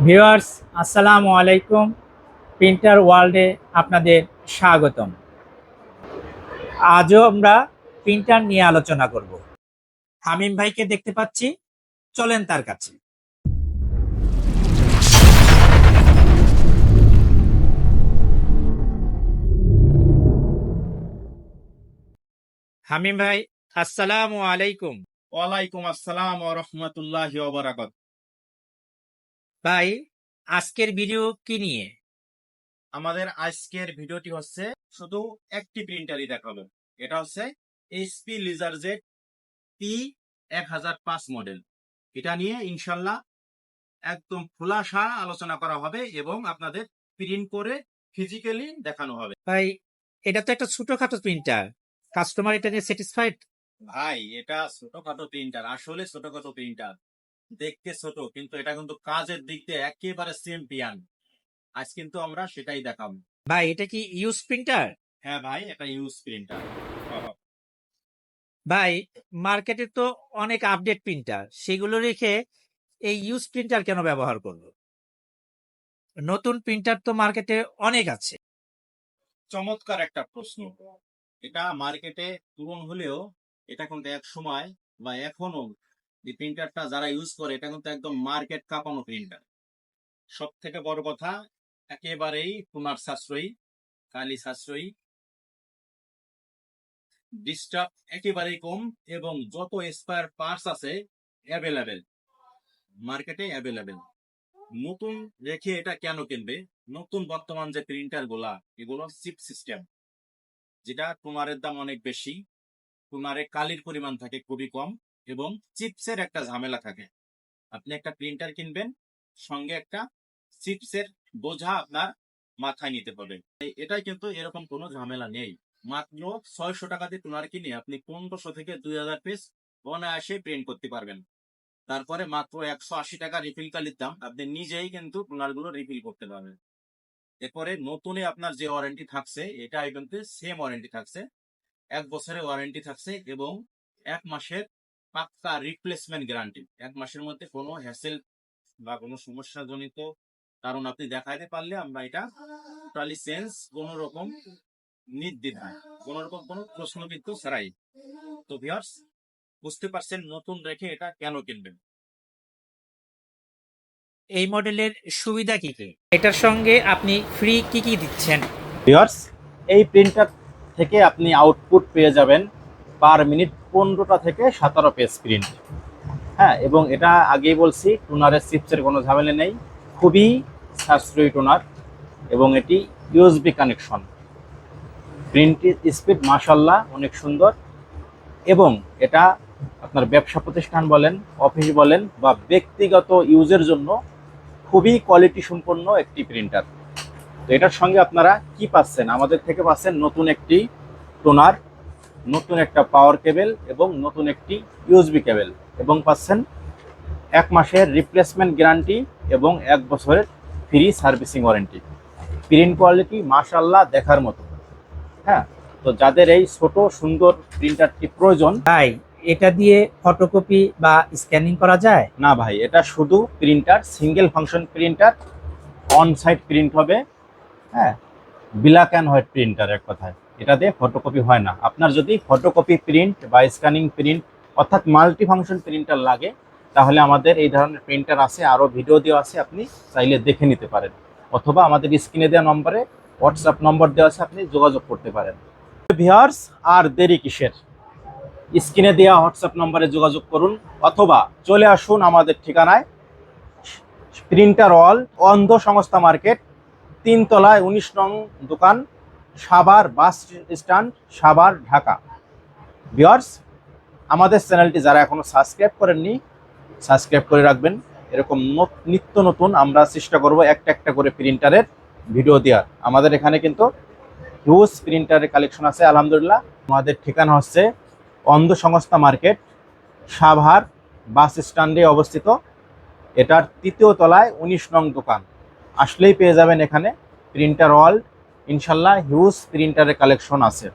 Viewers, আসসালামু আলাইকুম। Printer ওয়ার্ল্ডে আপনাদের স্বাগতম। আজও আমরা প্রিন্টার নিয়ে আলোচনা করব। হামিম ভাইকে দেখতে পাচ্ছি, চলেন তার কাছে। হামিম ভাই, আসসালামু আলাইকুম। ওয়ালাইকুম আসসালাম ওয়া রাহমাতুল্লাহি ওয়া বারাকাতুহু। ভাই, আজকের ভিডিও কি নিয়ে? আমাদের আজকের ভিডিওটি হচ্ছে শুধু একটি প্রিন্টারই দেখাবো। এটা হচ্ছে এইচপি লিজারজেট P1005 মডেল। এটা নিয়ে ইনশাল্লাহ একদম খোলাসা আলোচনা করা হবে এবং আপনাদের প্রিন্ট করে ফিজিক্যালি দেখানো হবে। ভাই, এটা তো একটা ছোটখাটো প্রিন্টার, কাস্টমার এটা নিয়ে স্যাটিসফাইড? ভাই, এটা ছোটখাটো প্রিন্টার, আসলে ছোটখাটো প্রিন্টার, দেখতে ছোট কিন্তু এটা কিন্তু কাজের দিক দিয়ে একেবারে চ্যাম্পিয়ন। আজ কিন্তু আমরা সেটাই দেখাবো। ভাই, এটা কি ইউজ প্রিন্টার? হ্যাঁ ভাই, এটা ইউজ প্রিন্টার। ভাই, মার্কেটে তো অনেক আপডেট প্রিন্টার, সেগুলো রেখে এই ইউজ প্রিন্টার কেন ব্যবহার করব? নতুন প্রিন্টার তো মার্কেটে অনেক আছে। চমৎকার একটা প্রশ্ন। এটা মার্কেটে পূরণ হলেও এটা কিন্তু এক সময় বা এখনো এই প্রিন্টারটা যারা ইউজ করে এটা কিন্তু একদম মার্কেট কাঁপানো প্রিন্টার। সব থেকে বড় কথা, একেবারেই পুনর সাশ্রয়ী, কালি সাশ্রয়ী, ডিস্টার্ব একেবারেই কম এবং যত স্পেয়ার পার্টস আছে অ্যাভেলেবেল, মার্কেটে অ্যাভেলেবেল। নতুন রেখে এটা কেন কিনবে? নতুন বর্তমান যে প্রিন্টার গুলা এগুলো চিপ সিস্টেম, যেটা টোনারের দাম অনেক বেশি, টোনারে কালির পরিমাণ থাকে খুবই কম এবং চিপসের একটা ঝামেলা থাকে। আপনি একটা প্রিন্টার কিনবেন, সঙ্গে একটা চিপসের বোঝা আপনার মাথায় নিতে হবে। এটাই কিন্তু এরকম কোনো ঝামেলা নেই। মাত্র 600 টাকা দিয়ে টোনার কিনে আপনি 1500 থেকে 2000 পিস অনায়াসে প্রিন্ট করতে পারবেন। তারপরে মাত্র 180 টাকা রিফিল কালির দাম, আপনি নিজেই কিন্তু টোনার গুলো রিফিল করতে পারবেন। এরপরে নতুনে আপনার যে ওয়ারেন্টি থাকছে এটা কিন্তু সেম ওয়ারেন্টি থাকছে, 1 বছরের ওয়ারেন্টি থাকছে এবং 1 মাসের পাক্কা রিপ্লেসমেন্ট গ্যারান্টি। 1 মাসের মধ্যে কোনো হ্যাসেল বা কোনো সমস্যা জনিত কারণ আপনি দেখাইতে পারলে আমরা এটা টোটালি চেঞ্জ, কোনো রকম নির্দ্বিধায়, কোনো রকম কোনো প্রশ্নবিদ্ধ ছাড়াই। তো ভিউয়ার্স, বুঝতে পারছেন নতুন রেখে এটা কেন কিনবেন। এই মডেলের সুবিধা কি কি? এটার সঙ্গে আপনি ফ্রি কি কি দিচ্ছেন? ভিউয়ার্স, এই প্রিন্টার থেকে আপনি আউটপুট পেয়ে যাবেন পার মিনিট 15টা থেকে 17 পেজ প্রিন্ট। হ্যাঁ, এবং এটা আগেই বলছি টোনারের চিপসের কোনো ঝামেলা নেই, খুবই সাশ্রয়ী টোনার এবং এটি ইউএসবি কানেকশন। প্রিন্ট স্পিড মাশাল্লাহ অনেক সুন্দর এবং এটা আপনার ব্যবসা প্রতিষ্ঠান বলেন, অফিস বলেন বা ব্যক্তিগত ইউজের জন্য খুবই কোয়ালিটি সম্পন্ন একটি প্রিন্টার। তো এটার সঙ্গে আপনারা কি পাচ্ছেন? আমাদের থেকে পাচ্ছেন নতুন একটি টোনার, নতুন একটা পাওয়ার কেবল এবং নতুন একটি ইউএসবি কেবল, এবং পাচ্ছেন 1 মাসের রিপ্লেসমেন্ট গ্যারান্টি এবং 1 বছরের free servicing warranty. Print quality মাশাআল্লাহ দেখার মতো। হ্যাঁ, তো যাদের এই ছোট সুন্দর প্রিন্টারটি প্রয়োজন, ভাই, এটা দিয়ে ফটোকপি বা স্ক্যানিং করা যায়? না ভাই, এটা শুধু printer, single function printer, on site print হবে। হ্যাঁ, ব্ল্যাক অ্যান্ড হোয়াইট প্রিন্টার, এক কথায় এটা দিয়ে ফটোকপি হয় না। আপনার যদি ফটোকপি প্রিন্ট বা স্ক্যানিং প্রিন্ট অর্থাৎ মাল্টি ফাংশন প্রিন্টার লাগে, তাহলে আমাদের এই ধরনের প্রিন্টার আছে, আরও ভিডিও দেওয়া আছে, আপনি চাইলে দেখে নিতে পারেন, অথবা আমাদের স্ক্রিনে দেওয়া নম্বরে হোয়াটসঅ্যাপ নম্বর দেওয়া আছে, আপনি যোগাযোগ করতে পারেন। ভিউয়ার্স, আর দেরি কিসের? স্ক্রিনে দেওয়া হোয়াটসঅ্যাপ নম্বরে যোগাযোগ করুন অথবা চলে আসুন আমাদের ঠিকানায়, প্রিন্টার ওয়াল, অন্ধ সংস্থা মার্কেট, 3 তলায় 19 নং দোকান, Savar bus stand, Savar, Dhaka. Viewers, আমাদের চ্যানেলটি যারা এখনো সাবস্ক্রাইব করেননি, সাবস্ক্রাইব করে রাখবেন। এরকম নিত্য নতুন আমরা চেষ্টা করব একটা একটা করে প্রিন্টারের ভিডিও দেওয়ার। আমাদের এখানে কিন্তু হিউজ প্রিন্টারের কালেকশন আছে আলহামদুলিল্লাহ। আমাদের ঠিকানা হচ্ছে অন্ধ সংস্থা মার্কেট, সাভার বাস স্ট্যান্ডে অবস্থিত। এটার 3য় তলায় 19 নং দোকান। আসলেই পেয়ে যাবেন এখানে প্রিন্টার ওয়ার্ল্ড। ইনশাল্লাহ হিউজ প্রিন্টারের কালেকশন আছে।